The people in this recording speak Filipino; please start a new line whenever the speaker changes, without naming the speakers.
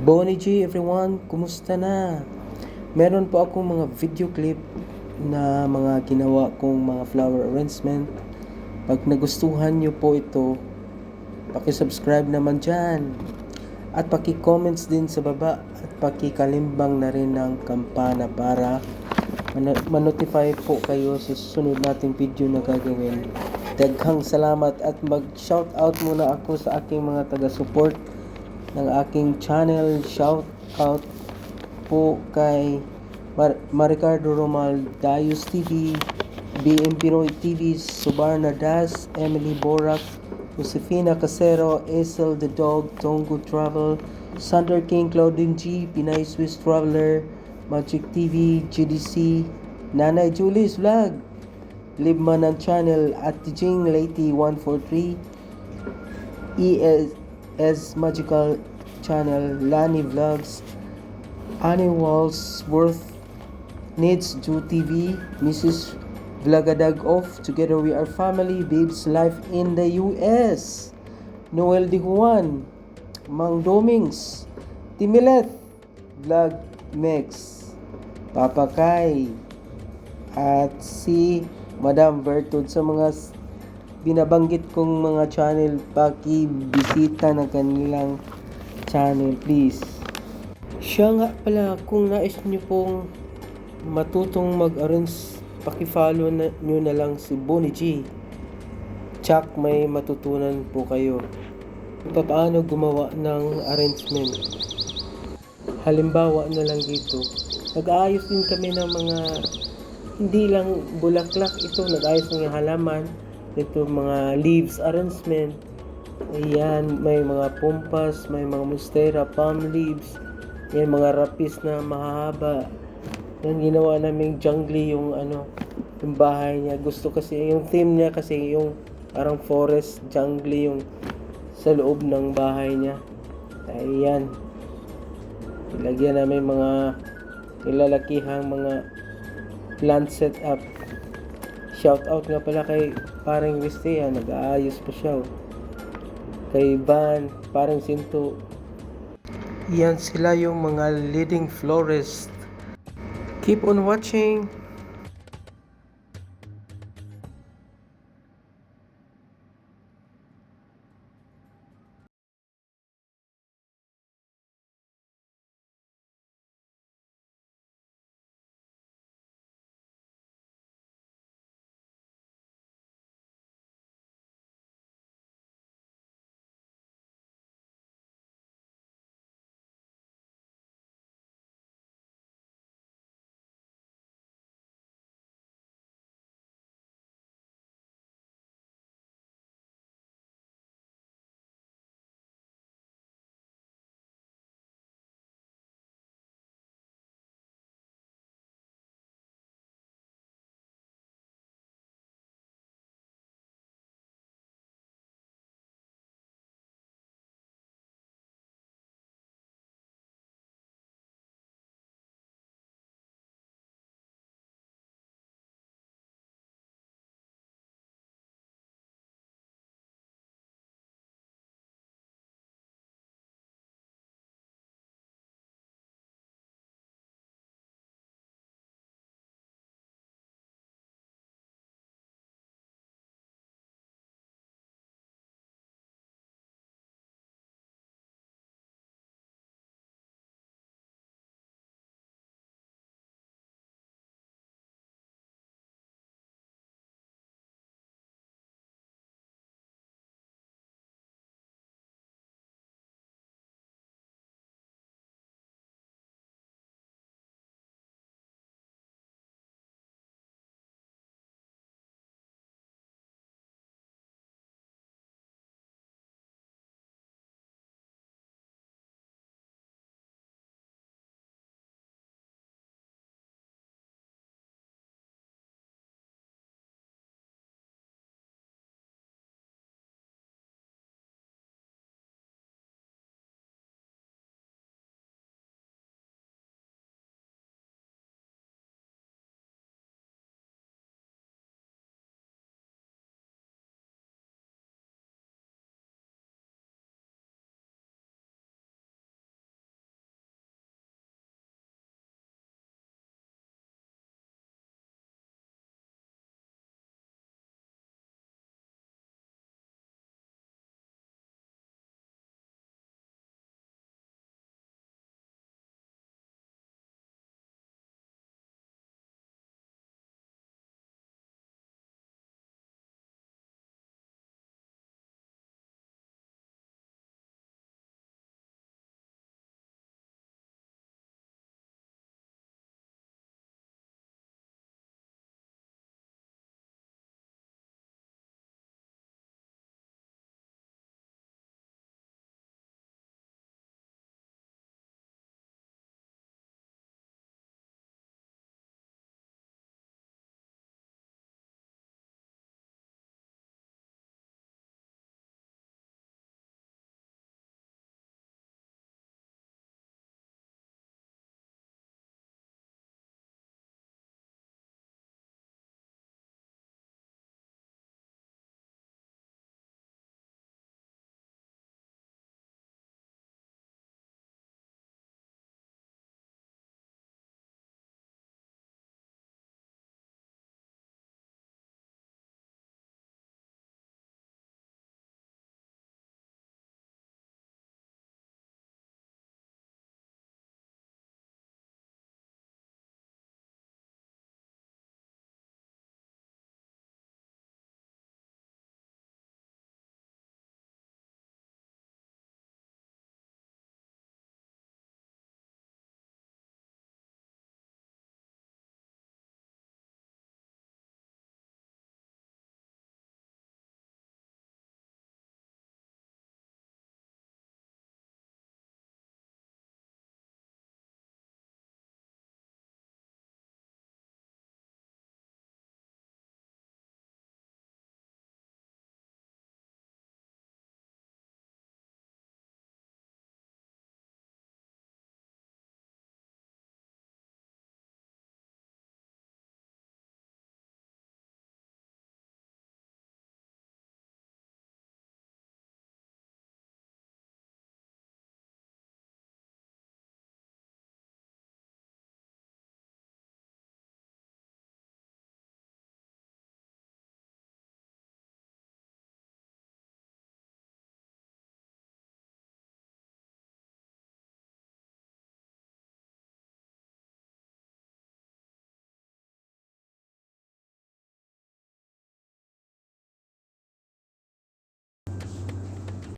Bonnie G everyone, kumusta na? Meron po akong mga video clip na mga ginawa kong mga flower arrangement. Pag nagustuhan nyo po ito, paki-subscribe naman dyan. At paki-comments din sa baba at paki-kalimbang na rin ng kampana para ma-notify po kayo sa susunod nating video na gagawin. Daghang salamat at mag-shoutout muna ako sa aking mga taga-support ng aking channel. Shout out po kay Maricardo Romal, Dayus TV, BM Pinoy TV, Subarna Das, Emily Borak, Josefina Casero, Esel the Dog, Tongo Travel, Sander King, Claudine G, Pinay Swiss Traveler, Magic TV, GDC, Nanay Julie's Vlog, Libman ng channel at Jing Lady 143, ES Magical Channel, Lani Vlogs, Annie Walsworth, Needs Ju TV, Mrs. Vlogadag Off, Together We Are Family, Babes Life in the US, Noel Di Juan, Mang Domings, Timileth, Vlog Mex, Papa Kai, at si Madam Bertud. Sa mga binabanggit kong mga channel, paki-bisita ng kanilang channel please. Siya nga pala, kung nais nyo pong matutong mag-arrange, paki-follow nyo na lang si Bonnie G. Tsak may matutunan po kayo paano gumawa ng arrangement. Halimbawa na lang dito, nag-aayos din kami ng mga hindi lang bulaklak, ito nag-ayos ng halaman, ito mga leaves arrangement. Ayan, may mga pumpas, may mga monstera, palm leaves, yan mga rapis na mahahaba. Yan, ginawa namin jungly yung yung bahay niya. Gusto kasi yung theme niya kasi yung parang forest jungly yung sa loob ng bahay niya. Ayan, ilagyan namin mga nilalakihang mga plant setup. Shout out nga pala kay parang Wistia, nag-aayos pa siya. Kay Van, parang Sinto. Yan sila yung mga leading florist. Keep on watching.